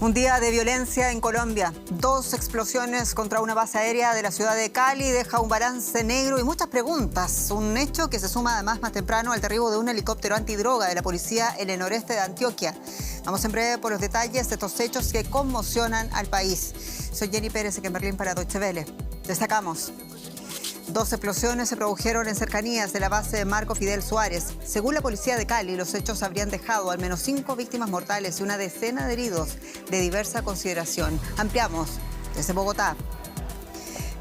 Un día de violencia en Colombia. 2 explosiones contra una base aérea de la ciudad de Cali deja un balance negro y muchas preguntas. Un hecho que se suma además más temprano al derribo de un helicóptero antidroga de la policía en el noreste de Antioquia. Vamos en breve por los detalles de estos hechos que conmocionan al país. Soy Jenny Pérez, aquí en Berlín para Deutsche Welle. Destacamos. 2 explosiones se produjeron en cercanías de la base de Marco Fidel Suárez. Según la policía de Cali, los hechos habrían dejado al menos 5 víctimas mortales y una decena de heridos de diversa consideración. Ampliamos desde Bogotá.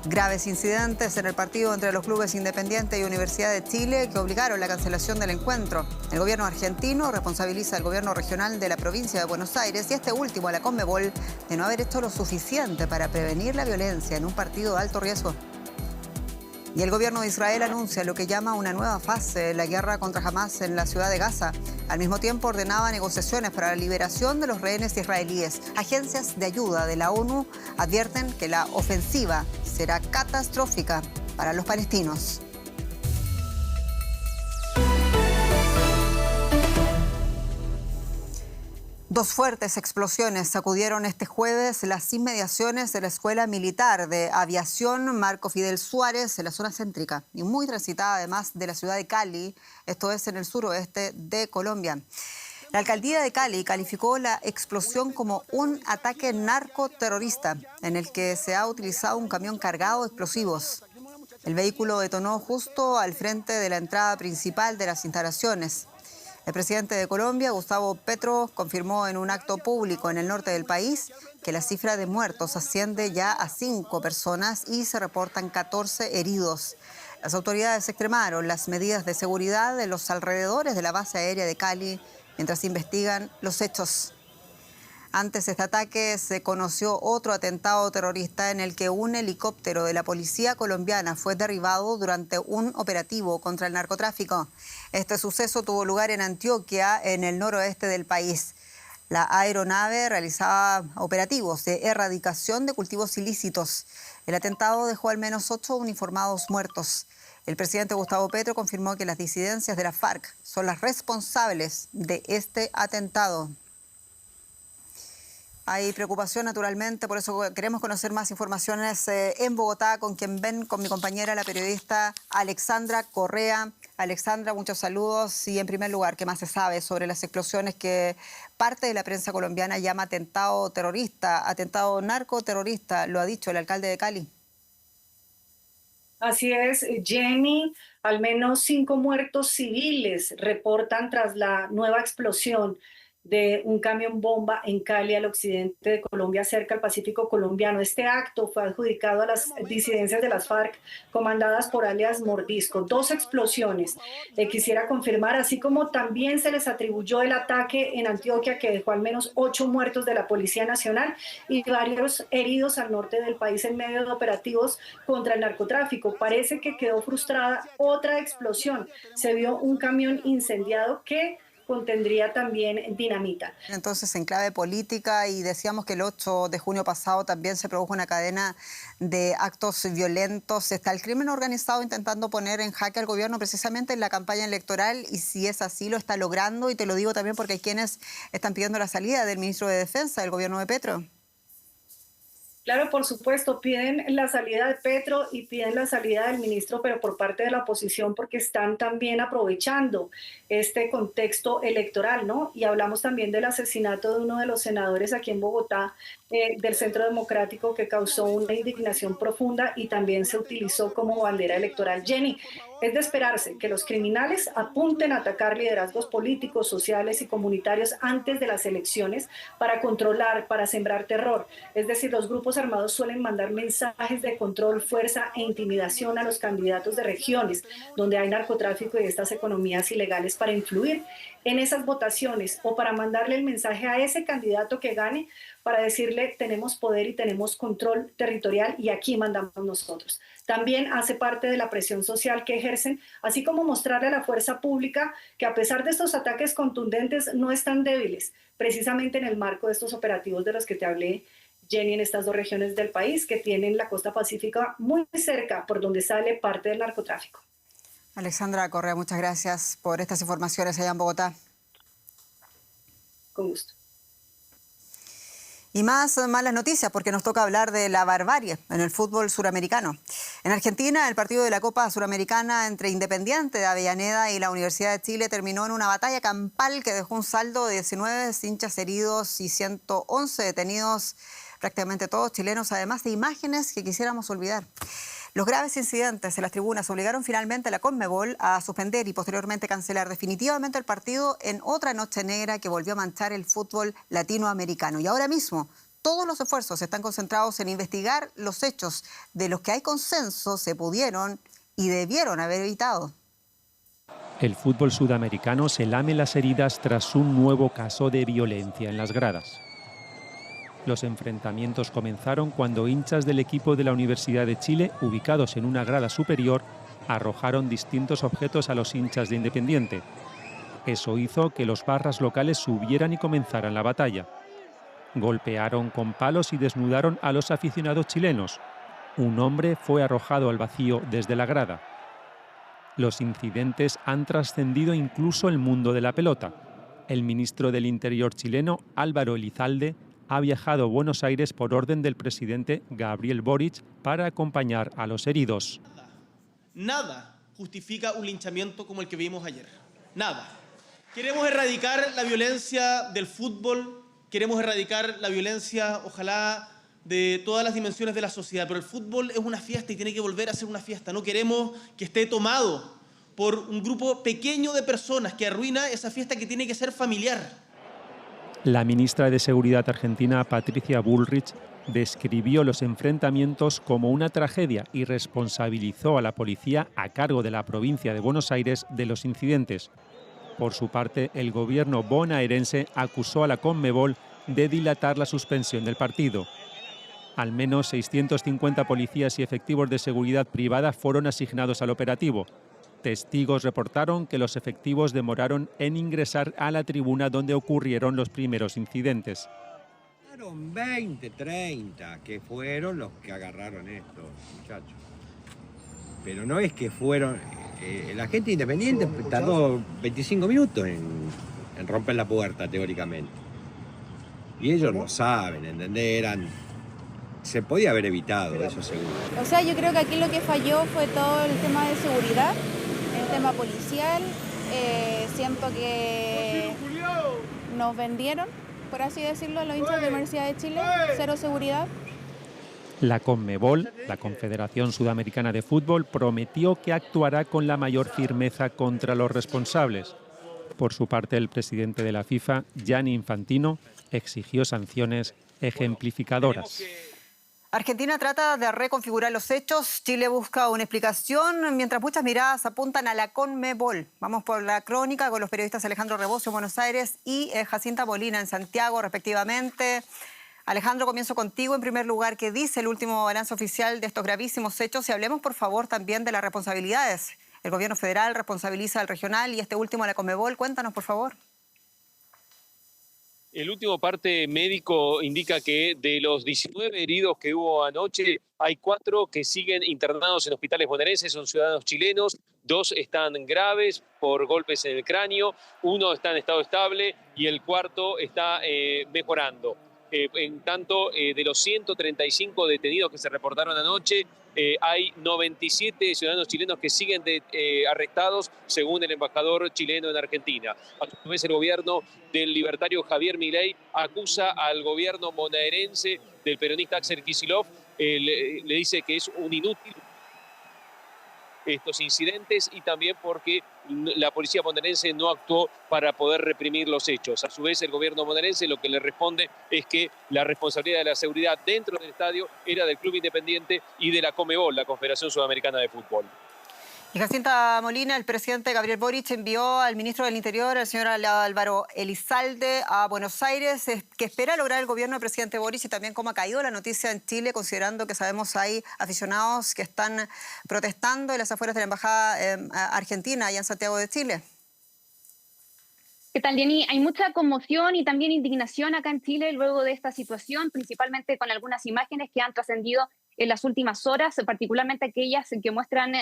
Graves incidentes en el partido entre los clubes Independiente y Universidad de Chile que obligaron la cancelación del encuentro. El gobierno argentino responsabiliza al gobierno regional de la provincia de Buenos Aires y este último a la Conmebol de no haber hecho lo suficiente para prevenir la violencia en un partido de alto riesgo. Y el gobierno de Israel anuncia lo que llama una nueva fase de la guerra contra Hamás en la ciudad de Gaza. Al mismo tiempo ordenaba negociaciones para la liberación de los rehenes israelíes. Agencias de ayuda de la ONU advierten que la ofensiva será catastrófica para los palestinos. Dos fuertes explosiones sacudieron este jueves las inmediaciones de la Escuela Militar de Aviación Marco Fidel Suárez en la zona céntrica y muy transitada además de la ciudad de Cali, esto es en el suroeste de Colombia. La alcaldía de Cali calificó la explosión como un ataque narcoterrorista en el que se ha utilizado un camión cargado de explosivos. El vehículo detonó justo al frente de la entrada principal de las instalaciones. El presidente de Colombia, Gustavo Petro, confirmó en un acto público en el norte del país que la cifra de muertos asciende ya a 5 personas y se reportan 14 heridos. Las autoridades extremaron las medidas de seguridad en los alrededores de la base aérea de Cali mientras investigan los hechos. Antes de este ataque se conoció otro atentado terrorista en el que un helicóptero de la policía colombiana fue derribado durante un operativo contra el narcotráfico. Este suceso tuvo lugar en Antioquia, en el noroeste del país. La aeronave realizaba operativos de erradicación de cultivos ilícitos. El atentado dejó al menos 8 uniformados muertos. El presidente Gustavo Petro confirmó que las disidencias de la FARC son las responsables de este atentado. Hay preocupación, naturalmente, por eso queremos conocer más informaciones en Bogotá, con mi compañera, la periodista Alexandra Correa. Alexandra, muchos saludos. Y en primer lugar, ¿qué más se sabe sobre las explosiones que parte de la prensa colombiana llama atentado terrorista, atentado narcoterrorista? Lo ha dicho el alcalde de Cali. Así es, Jenny. Al menos 5 muertos civiles reportan tras la nueva explosión de un camión bomba en Cali, al occidente de Colombia, cerca al Pacífico colombiano. Este acto fue adjudicado a las disidencias de las FARC, comandadas por alias Mordisco. 2 explosiones, quisiera confirmar, así como también se les atribuyó el ataque en Antioquia, que dejó al menos 8 muertos de la Policía Nacional y varios heridos al norte del país en medio de operativos contra el narcotráfico. Parece que quedó frustrada otra explosión. Se vio un camión incendiado que contendría también dinamita. Entonces, en clave política, y decíamos que el 8 de junio pasado también se produjo una cadena de actos violentos. ¿Está el crimen organizado intentando poner en jaque al gobierno precisamente en la campaña electoral? Y si es así, lo está logrando. Y te lo digo también porque hay quienes están pidiendo la salida del ministro de Defensa del gobierno de Petro. Claro, por supuesto, piden la salida de Petro y piden la salida del ministro, pero por parte de la oposición, porque están también aprovechando este contexto electoral, ¿no? Y hablamos también del asesinato de uno de los senadores aquí en Bogotá, del Centro Democrático, que causó una indignación profunda y también se utilizó como bandera electoral. Jenny, es de esperarse que los criminales apunten a atacar liderazgos políticos, sociales y comunitarios antes de las elecciones para controlar, para sembrar terror. Es decir, los grupos armados suelen mandar mensajes de control, fuerza e intimidación a los candidatos de regiones donde hay narcotráfico y estas economías ilegales para influir en esas votaciones o para mandarle el mensaje a ese candidato que gane para decirle tenemos poder y tenemos control territorial y aquí mandamos nosotros. También hace parte de la presión social que ejercen, así como mostrarle a la fuerza pública que a pesar de estos ataques contundentes no están débiles, precisamente en el marco de estos operativos de los que te hablé, Jenny, en estas 2 regiones del país que tienen la costa pacífica muy cerca por donde sale parte del narcotráfico. Alexandra Correa, muchas gracias por estas informaciones allá en Bogotá. Con gusto. Y más malas noticias porque nos toca hablar de la barbarie en el fútbol suramericano. En Argentina, el partido de la Copa Suramericana entre Independiente de Avellaneda y la Universidad de Chile terminó en una batalla campal que dejó un saldo de 19 hinchas heridos y 111 detenidos, prácticamente todos chilenos, además de imágenes que quisiéramos olvidar. Los graves incidentes en las tribunas obligaron finalmente a la Conmebol a suspender y posteriormente cancelar definitivamente el partido en otra noche negra que volvió a manchar el fútbol latinoamericano. Y ahora mismo todos los esfuerzos están concentrados en investigar los hechos de los que hay consenso se pudieron y debieron haber evitado. El fútbol sudamericano se lame las heridas tras un nuevo caso de violencia en las gradas. Los enfrentamientos comenzaron cuando hinchas del equipo de la Universidad de Chile, ubicados en una grada superior, arrojaron distintos objetos a los hinchas de Independiente. Eso hizo que los barras locales subieran y comenzaran la batalla. Golpearon con palos y desnudaron a los aficionados chilenos. Un hombre fue arrojado al vacío desde la grada. Los incidentes han trascendido incluso el mundo de la pelota. El ministro del Interior chileno, Álvaro Elizalde, ha viajado a Buenos Aires por orden del presidente Gabriel Boric para acompañar a los heridos. Nada justifica un linchamiento como el que vimos ayer. Nada. Queremos erradicar la violencia del fútbol, queremos erradicar la violencia, ojalá, de todas las dimensiones de la sociedad, pero el fútbol es una fiesta y tiene que volver a ser una fiesta. No queremos que esté tomado por un grupo pequeño de personas que arruina esa fiesta que tiene que ser familiar. La ministra de Seguridad argentina, Patricia Bullrich, describió los enfrentamientos como una tragedia y responsabilizó a la policía a cargo de la provincia de Buenos Aires de los incidentes. Por su parte, el gobierno bonaerense acusó a la Conmebol de dilatar la suspensión del partido. Al menos 650 policías y efectivos de seguridad privada fueron asignados al operativo. Testigos reportaron que los efectivos demoraron en ingresar a la tribuna donde ocurrieron los primeros incidentes. Fueron 20, 30 que fueron los que agarraron estos muchachos. Pero no es que fueron... la gente independiente tardó 25 minutos en romper la puerta, teóricamente. Y ellos lo saben, ¿entendés? Se podía haber evitado, eso seguro. O sea, yo creo que aquí lo que falló fue todo el tema de seguridad, el tema policial. Siento que nos vendieron, por así decirlo, a los hinchas de la Universidad de Chile, cero seguridad. La Conmebol, la Confederación Sudamericana de Fútbol, prometió que actuará con la mayor firmeza contra los responsables. Por su parte, el presidente de la FIFA, Gianni Infantino, exigió sanciones ejemplificadoras. Argentina trata de reconfigurar los hechos, Chile busca una explicación, mientras muchas miradas apuntan a la Conmebol. Vamos por la crónica con los periodistas Alejandro Rebocio en Buenos Aires y Jacinta Molina en Santiago, respectivamente. Alejandro, comienzo contigo en primer lugar. ¿Qué dice el último balance oficial de estos gravísimos hechos? Y hablemos, por favor, también de las responsabilidades. El gobierno federal responsabiliza al regional y este último a la Conmebol. Cuéntanos, por favor. El último parte médico indica que de los 19 heridos que hubo anoche, hay 4 que siguen internados en hospitales bonaerenses, son ciudadanos chilenos, 2 están graves por golpes en el cráneo, 1 está en estado estable y el 4 está mejorando. En tanto, de los 135 detenidos que se reportaron anoche, hay 97 ciudadanos chilenos que siguen arrestados, según el embajador chileno en Argentina. A su vez, el gobierno del libertario Javier Milei acusa al gobierno bonaerense del peronista Axel Kicillof, le dice que es un inútil estos incidentes y también porque la policía bonaerense no actuó para poder reprimir los hechos. A su vez, el gobierno bonaerense lo que le responde es que la responsabilidad de la seguridad dentro del estadio era del Club Independiente y de la Conmebol, la Confederación Sudamericana de Fútbol. Y Jacinta Molina, el presidente Gabriel Boric envió al ministro del Interior, el señor Álvaro Elizalde, a Buenos Aires. ¿Qué espera lograr el gobierno del presidente Boric y también cómo ha caído la noticia en Chile, considerando que sabemos hay aficionados que están protestando en las afueras de la Embajada Argentina allá en Santiago de Chile? ¿Qué tal, Jenny? Hay mucha conmoción y también indignación acá en Chile luego de esta situación, principalmente con algunas imágenes que han trascendido en las últimas horas, particularmente aquellas que muestran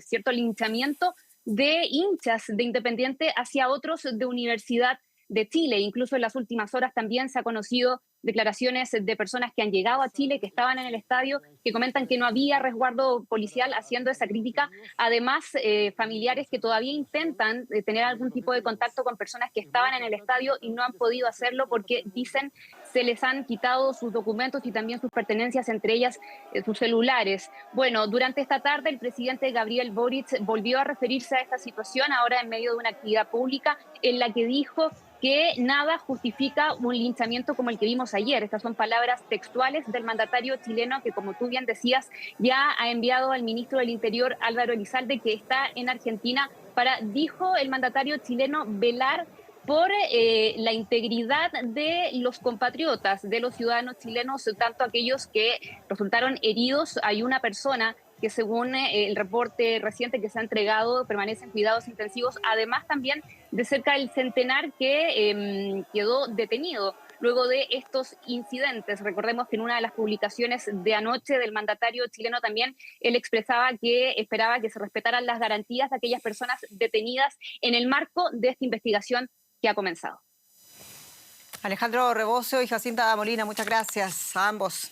cierto linchamiento de hinchas de Independiente hacia otros de Universidad de Chile. Incluso en las últimas horas también se ha conocido declaraciones de personas que han llegado a Chile, que estaban en el estadio, que comentan que no había resguardo policial, haciendo esa crítica. Además, familiares que todavía intentan tener algún tipo de contacto con personas que estaban en el estadio y no han podido hacerlo porque, dicen, se les han quitado sus documentos y también sus pertenencias, entre ellas sus celulares. Bueno, durante esta tarde el presidente Gabriel Boric volvió a referirse a esta situación, ahora en medio de una actividad pública, en la que dijo que nada justifica un linchamiento como el que vimos ayer. Estas son palabras textuales del mandatario chileno que, como tú bien decías, ya ha enviado al ministro del Interior, Álvaro Elizalde, que está en Argentina, para, dijo el mandatario chileno, velar por la integridad de los compatriotas, de los ciudadanos chilenos, tanto aquellos que resultaron heridos. Hay una persona que, según el reporte reciente que se ha entregado, permanece en cuidados intensivos, además también de cerca del centenar que quedó detenido luego de estos incidentes. Recordemos que en una de las publicaciones de anoche del mandatario chileno también él expresaba que esperaba que se respetaran las garantías de aquellas personas detenidas en el marco de esta investigación que ha comenzado. Alejandro Rebocio y Jacinta Molina, muchas gracias a ambos.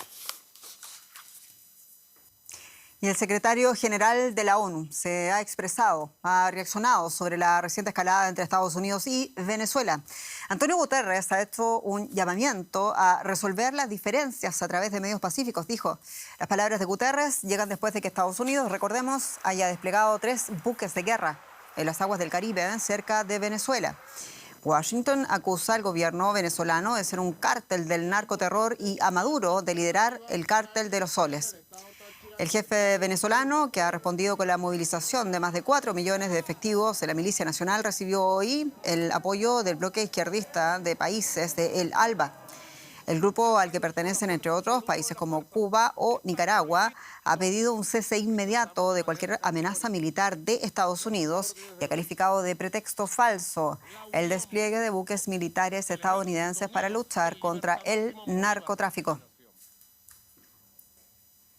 Y el secretario general de la ONU se ha expresado, ha reaccionado sobre la reciente escalada entre Estados Unidos y Venezuela. Antonio Guterres ha hecho un llamamiento a resolver las diferencias a través de medios pacíficos, dijo. Las palabras de Guterres llegan después de que Estados Unidos, recordemos, haya desplegado 3 buques de guerra en las aguas del Caribe, cerca de Venezuela. Washington acusa al gobierno venezolano de ser un cártel del narcoterror y a Maduro de liderar el cártel de los soles. El jefe venezolano, que ha respondido con la movilización de más de 4 millones de efectivos de la Milicia Nacional, recibió hoy el apoyo del bloque izquierdista de países de El ALBA. El grupo al que pertenecen, entre otros, países como Cuba o Nicaragua, ha pedido un cese inmediato de cualquier amenaza militar de Estados Unidos y ha calificado de pretexto falso el despliegue de buques militares estadounidenses para luchar contra el narcotráfico.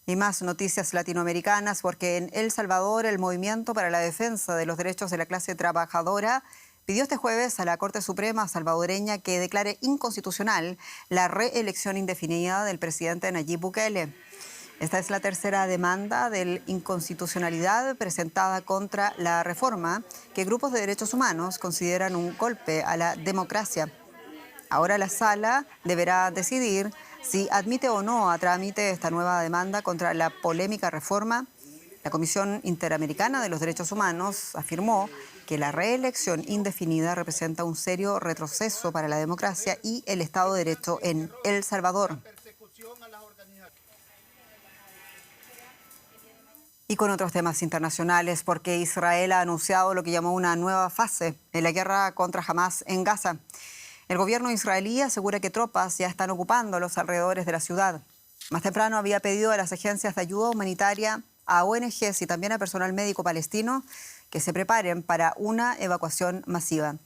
Y más noticias latinoamericanas, porque en El Salvador el Movimiento para la Defensa de los Derechos de la Clase Trabajadora pidió este jueves a la Corte Suprema salvadoreña que declare inconstitucional la reelección indefinida del presidente Nayib Bukele. Esta es la tercera demanda de inconstitucionalidad presentada contra la reforma que grupos de derechos humanos consideran un golpe a la democracia. Ahora la sala deberá decidir si admite o no a trámite esta nueva demanda contra la polémica reforma. La Comisión Interamericana de los Derechos Humanos afirmó que la reelección indefinida representa un serio retroceso para la democracia y el Estado de Derecho en El Salvador. Y con otros temas internacionales, porque Israel ha anunciado lo que llamó una nueva fase en la guerra contra Hamás en Gaza. El gobierno israelí asegura que tropas ya están ocupando los alrededores de la ciudad. Más temprano había pedido a las agencias de ayuda humanitaria, a ONGs y también a personal médico palestino que se preparen para una evacuación masiva.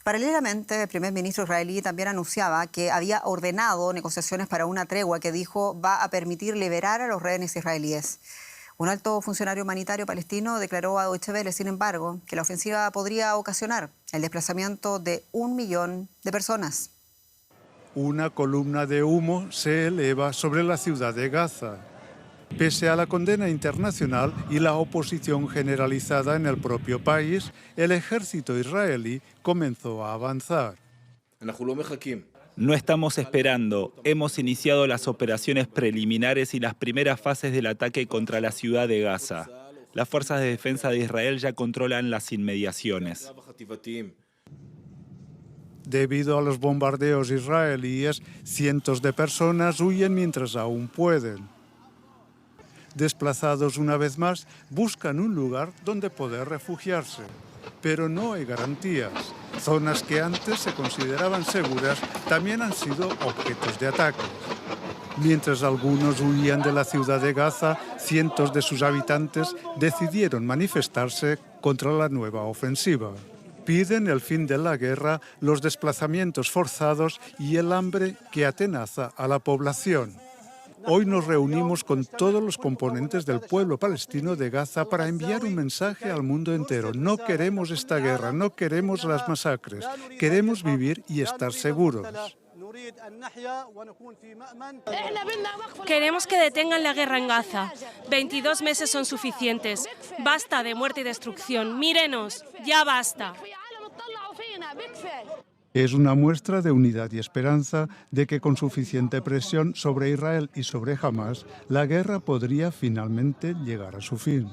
Paralelamente, el primer ministro israelí también anunciaba que había ordenado negociaciones para una tregua que dijo va a permitir liberar a los rehenes israelíes. Un alto funcionario humanitario palestino declaró a Deutsche Welle, sin embargo, que la ofensiva podría ocasionar el desplazamiento de 1 millón de personas. Una columna de humo se eleva sobre la ciudad de Gaza. Pese a la condena internacional y la oposición generalizada en el propio país, el ejército israelí comenzó a avanzar. No estamos esperando. Hemos iniciado las operaciones preliminares y las primeras fases del ataque contra la ciudad de Gaza. Las fuerzas de defensa de Israel ya controlan las inmediaciones. Debido a los bombardeos israelíes, cientos de personas huyen mientras aún pueden. Desplazados una vez más, buscan un lugar donde poder refugiarse. Pero no hay garantías. Zonas que antes se consideraban seguras también han sido objetos de ataques. Mientras algunos huían de la ciudad de Gaza, cientos de sus habitantes decidieron manifestarse contra la nueva ofensiva. Piden el fin de la guerra, los desplazamientos forzados y el hambre que atenaza a la población. Hoy nos reunimos con todos los componentes del pueblo palestino de Gaza para enviar un mensaje al mundo entero. No queremos esta guerra, no queremos las masacres, queremos vivir y estar seguros. Queremos que detengan la guerra en Gaza. 22 meses son suficientes. Basta de muerte y destrucción. Mírenos, ya basta. Es una muestra de unidad y esperanza de que con suficiente presión sobre Israel y sobre Hamás, la guerra podría finalmente llegar a su fin.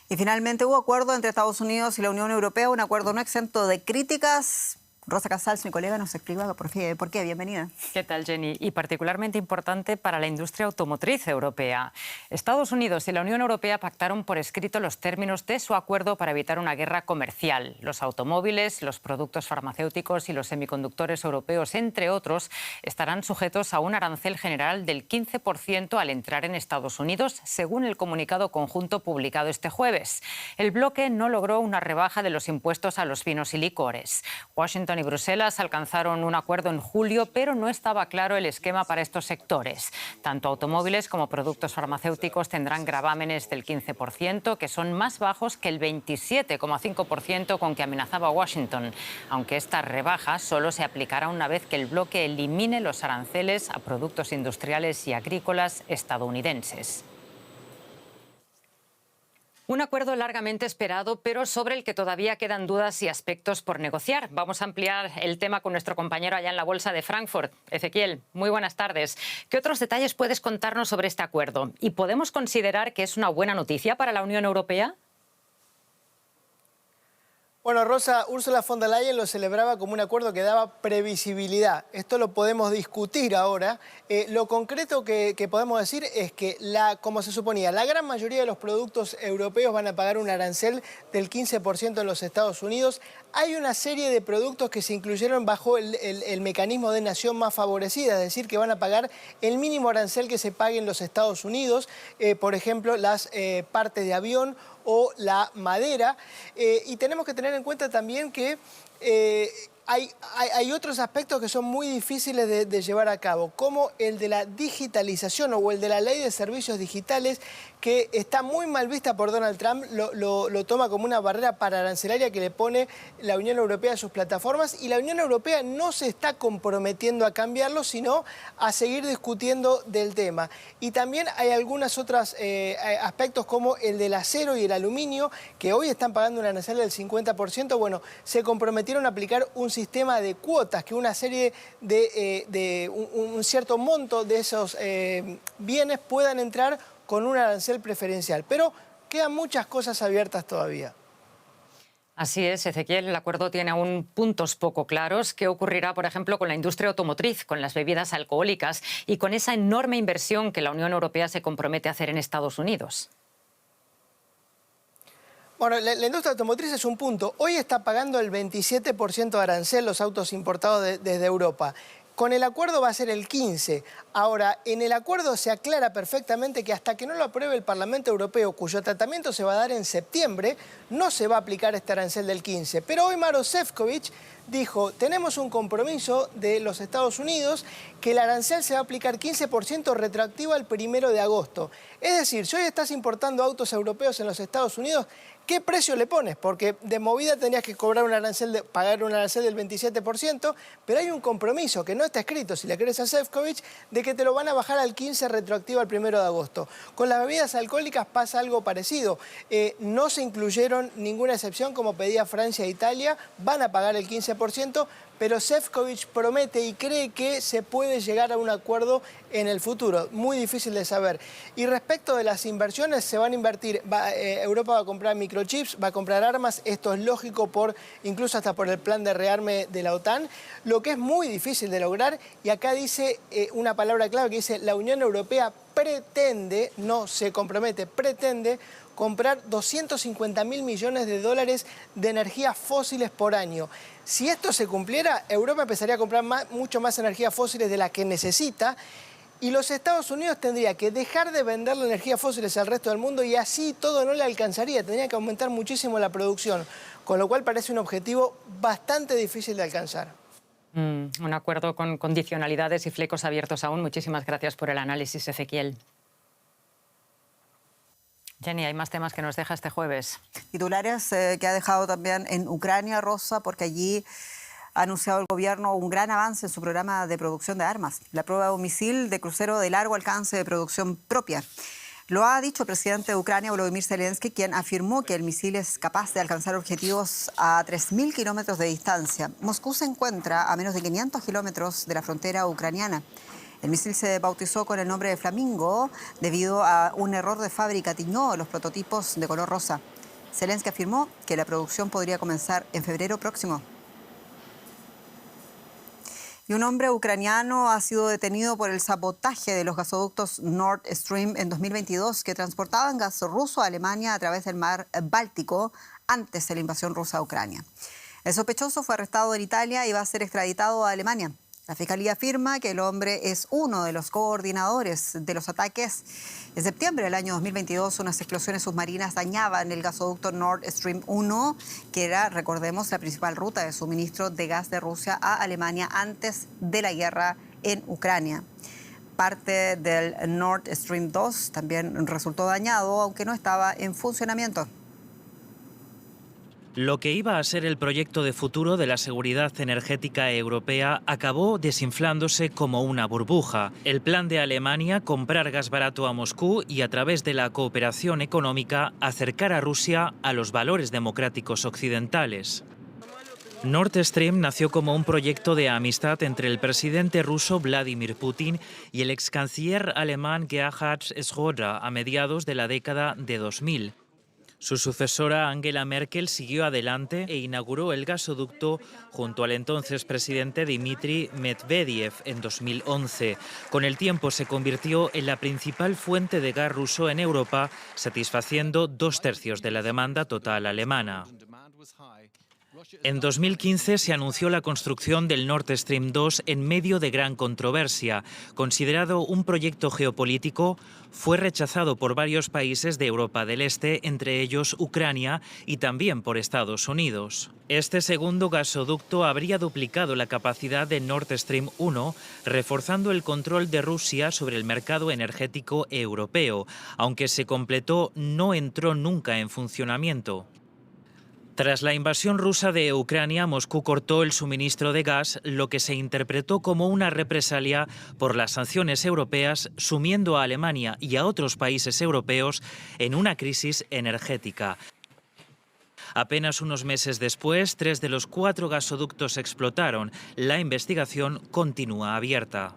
Y finalmente hubo acuerdo entre Estados Unidos y la Unión Europea, un acuerdo no exento de críticas. Rosa Casals, mi colega, nos explica por qué. Bienvenida. ¿Qué tal, Jenny? Y particularmente importante para la industria automotriz europea. Estados Unidos y la Unión Europea pactaron por escrito los términos de su acuerdo para evitar una guerra comercial. Los automóviles, los productos farmacéuticos y los semiconductores europeos, entre otros, estarán sujetos a un arancel general del 15% al entrar en Estados Unidos, según el comunicado conjunto publicado este jueves. El bloque no logró una rebaja de los impuestos a los vinos y licores. Washington y Bruselas alcanzaron un acuerdo en julio, pero no estaba claro el esquema para estos sectores. Tanto automóviles como productos farmacéuticos tendrán gravámenes del 15%, que son más bajos que el 27,5% con que amenazaba Washington, aunque esta rebaja solo se aplicará una vez que el bloque elimine los aranceles a productos industriales y agrícolas estadounidenses. Un acuerdo largamente esperado, pero sobre el que todavía quedan dudas y aspectos por negociar. Vamos a ampliar el tema con nuestro compañero allá en la Bolsa de Frankfurt. Ezequiel, muy buenas tardes. ¿Qué otros detalles puedes contarnos sobre este acuerdo? ¿Y podemos considerar que es una buena noticia para la Unión Europea? Bueno, Rosa, Ursula von der Leyen lo celebraba como un acuerdo que daba previsibilidad. Esto lo podemos discutir ahora. Lo concreto que podemos decir es que, como se suponía, la gran mayoría de los productos europeos van a pagar un arancel del 15% en los Estados Unidos. Hay una serie de productos que se incluyeron bajo el mecanismo de nación más favorecida, es decir, que van a pagar el mínimo arancel que se pague en los Estados Unidos, por ejemplo, las partes de avión o la madera. Y tenemos que tener en cuenta también que hay otros aspectos que son muy difíciles de llevar a cabo, como el de la digitalización o el de la ley de servicios digitales, que está muy mal vista por Donald Trump, lo toma como una barrera paraarancelaria que le pone la Unión Europea a sus plataformas, y la Unión Europea no se está comprometiendo a cambiarlo, sino a seguir discutiendo del tema. Y también hay algunos otros aspectos como el del acero y el aluminio, que hoy están pagando un arancel del 50%. Bueno, se comprometieron a aplicar un sistema de cuotas, que una serie de un cierto monto de esos bienes puedan entrar con un arancel preferencial. Pero quedan muchas cosas abiertas todavía. Así es, Ezequiel, el acuerdo tiene aún puntos poco claros. ¿Qué ocurrirá, por ejemplo, con la industria automotriz, con las bebidas alcohólicas y con esa enorme inversión que la Unión Europea se compromete a hacer en Estados Unidos? Bueno, la industria automotriz es un punto. Hoy está pagando el 27% de arancel los autos importados desde Europa. Con el acuerdo va a ser el 15%. Ahora, en el acuerdo se aclara perfectamente que hasta que no lo apruebe el Parlamento Europeo, cuyo tratamiento se va a dar en septiembre, no se va a aplicar este arancel del 15%. Pero hoy Maroš Šefčovič dijo, tenemos un compromiso de los Estados Unidos que el arancel se va a aplicar 15% retroactivo al 1 de agosto. Es decir, si hoy estás importando autos europeos en los Estados Unidos, ¿qué precio le pones? Porque de movida tendrías que pagar un arancel del 27%, pero hay un compromiso que no está escrito, si le crees a Šefčovič, de que te lo van a bajar al 15% retroactivo al 1 de agosto. Con las bebidas alcohólicas pasa algo parecido. No se incluyeron ninguna excepción como pedía Francia e Italia, van a pagar el 15%, pero Šefčovič promete y cree que se puede llegar a un acuerdo en el futuro. Muy difícil de saber. Y respecto de las inversiones, se van a invertir, Europa va a comprar microchips, va a comprar armas, esto es lógico incluso hasta por el plan de rearme de la OTAN, lo que es muy difícil de lograr, y acá dice una palabra clave que dice, la Unión Europea pretende, no se compromete, pretende comprar 250.000 millones de dólares de energías fósiles por año. Si esto se cumpliera, Europa empezaría a comprar mucho más energías fósiles de la que necesita, y los Estados Unidos tendría que dejar de vender las energías fósiles al resto del mundo, y así todo no le alcanzaría, tendría que aumentar muchísimo la producción, con lo cual parece un objetivo bastante difícil de alcanzar. Un acuerdo con condicionalidades y flecos abiertos aún. Muchísimas gracias por el análisis, Ezequiel. Jenny, hay más temas que nos deja este jueves. Titulares que ha dejado también en Ucrania, Rosa, porque allí ha anunciado el gobierno un gran avance en su programa de producción de armas. La prueba de un misil de crucero de largo alcance de producción propia. Lo ha dicho el presidente de Ucrania, Volodymyr Zelensky, quien afirmó que el misil es capaz de alcanzar objetivos a 3.000 kilómetros de distancia. Moscú se encuentra a menos de 500 kilómetros de la frontera ucraniana. El misil se bautizó con el nombre de Flamingo debido a un error de fábrica. Tiñó los prototipos de color rosa. Zelensky afirmó que la producción podría comenzar en febrero próximo. Y un hombre ucraniano ha sido detenido por el sabotaje de los gasoductos Nord Stream en 2022 que transportaban gas ruso a Alemania a través del mar Báltico antes de la invasión rusa a Ucrania. El sospechoso fue arrestado en Italia y va a ser extraditado a Alemania. La Fiscalía afirma que el hombre es uno de los coordinadores de los ataques. En septiembre del año 2022, unas explosiones submarinas dañaban el gasoducto Nord Stream 1, que era, recordemos, la principal ruta de suministro de gas de Rusia a Alemania antes de la guerra en Ucrania. Parte del Nord Stream 2 también resultó dañado, aunque no estaba en funcionamiento. Lo que iba a ser el proyecto de futuro de la seguridad energética europea acabó desinflándose como una burbuja. El plan de Alemania, comprar gas barato a Moscú y a través de la cooperación económica acercar a Rusia a los valores democráticos occidentales. Nord Stream nació como un proyecto de amistad entre el presidente ruso Vladimir Putin y el ex canciller alemán Gerhard Schröder a mediados de la década de 2000. Su sucesora Angela Merkel siguió adelante e inauguró el gasoducto junto al entonces presidente Dmitry Medvedev en 2011. Con el tiempo se convirtió en la principal fuente de gas ruso en Europa, satisfaciendo 2/3 de la demanda total alemana. En 2015 se anunció la construcción del Nord Stream 2 en medio de gran controversia. Considerado un proyecto geopolítico, fue rechazado por varios países de Europa del Este, entre ellos Ucrania y también por Estados Unidos. Este segundo gasoducto habría duplicado la capacidad de Nord Stream 1, reforzando el control de Rusia sobre el mercado energético europeo. Aunque se completó, no entró nunca en funcionamiento. Tras la invasión rusa de Ucrania, Moscú cortó el suministro de gas, lo que se interpretó como una represalia por las sanciones europeas, sumiendo a Alemania y a otros países europeos en una crisis energética. Apenas unos meses después, 3 de los 4 gasoductos explotaron. La investigación continúa abierta.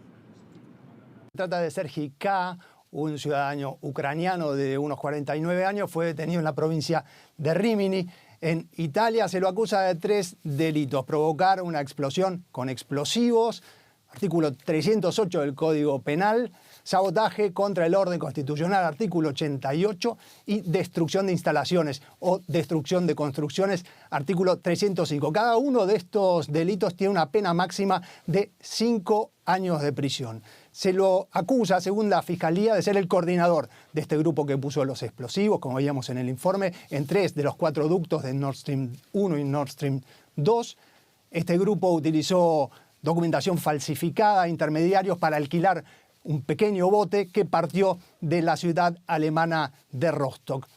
Trata de Sergei K., un ciudadano ucraniano de unos 49 años, fue detenido en la provincia de Rimini. En Italia se lo acusa de 3 delitos: provocar una explosión con explosivos, artículo 308 del Código Penal, sabotaje contra el orden constitucional, artículo 88, y destrucción de instalaciones o destrucción de construcciones, artículo 305. Cada uno de estos delitos tiene una pena máxima de 5 años de prisión. Se lo acusa, según la Fiscalía, de ser el coordinador de este grupo que puso los explosivos, como veíamos en el informe, en 3 de los 4 ductos de Nord Stream 1 y Nord Stream 2. Este grupo utilizó documentación falsificada a intermediarios para alquilar un pequeño bote que partió de la ciudad alemana de Rostock.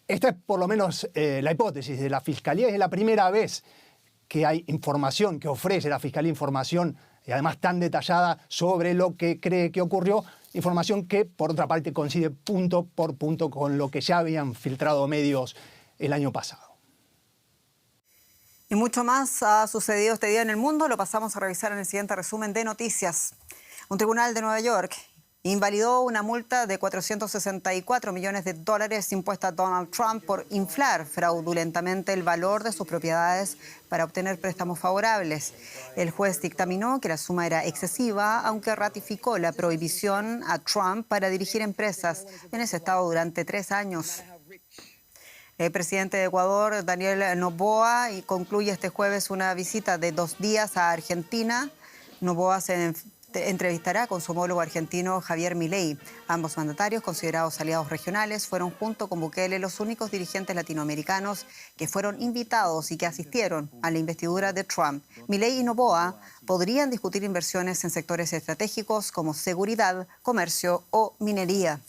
Esta es por lo menos la hipótesis de la Fiscalía. Es la primera vez que hay información, que ofrece la Fiscalía información, y además tan detallada, sobre lo que cree que ocurrió, información que por otra parte coincide punto por punto con lo que ya habían filtrado medios el año pasado. Y mucho más ha sucedido este día en el mundo. Lo pasamos a revisar en el siguiente resumen de noticias. Un tribunal de Nueva York invalidó una multa de $464 millones impuesta a Donald Trump por inflar fraudulentamente el valor de sus propiedades para obtener préstamos favorables. El juez dictaminó que la suma era excesiva, aunque ratificó la prohibición a Trump para dirigir empresas en ese estado durante 3 años. El presidente de Ecuador, Daniel Noboa, concluye este jueves una visita de 2 días a Argentina. Noboa se entrevistará con su homólogo argentino Javier Milei. Ambos mandatarios, considerados aliados regionales, fueron junto con Bukele los únicos dirigentes latinoamericanos que fueron invitados y que asistieron a la investidura de Trump. Milei y Noboa podrían discutir inversiones en sectores estratégicos como seguridad, comercio o minería.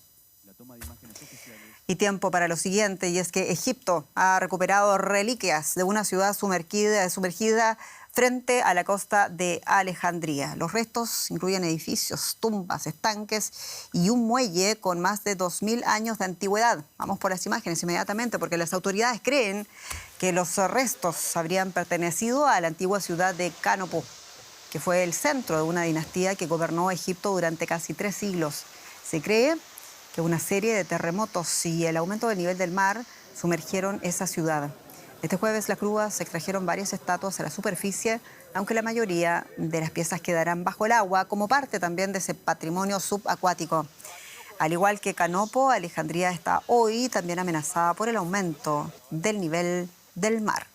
Y tiempo para lo siguiente, y es que Egipto ha recuperado reliquias de una ciudad sumergida frente a la costa de Alejandría. Los restos incluyen edificios, tumbas, estanques y un muelle con más de 2000 años de antigüedad. Vamos por las imágenes inmediatamente, porque las autoridades creen que los restos habrían pertenecido a la antigua ciudad de Cánopo, que fue el centro de una dinastía que gobernó Egipto durante casi 3 siglos. Se cree que una serie de terremotos y el aumento del nivel del mar sumergieron esa ciudad. Este jueves las grúas extrajeron varias estatuas a la superficie, aunque la mayoría de las piezas quedarán bajo el agua como parte también de ese patrimonio subacuático. Al igual que Cánopo, Alejandría está hoy también amenazada por el aumento del nivel del mar.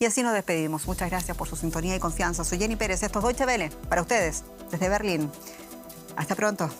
Y así nos despedimos. Muchas gracias por su sintonía y confianza. Soy Jenny Pérez, esto es Deutsche Welle, para ustedes, desde Berlín. Hasta pronto.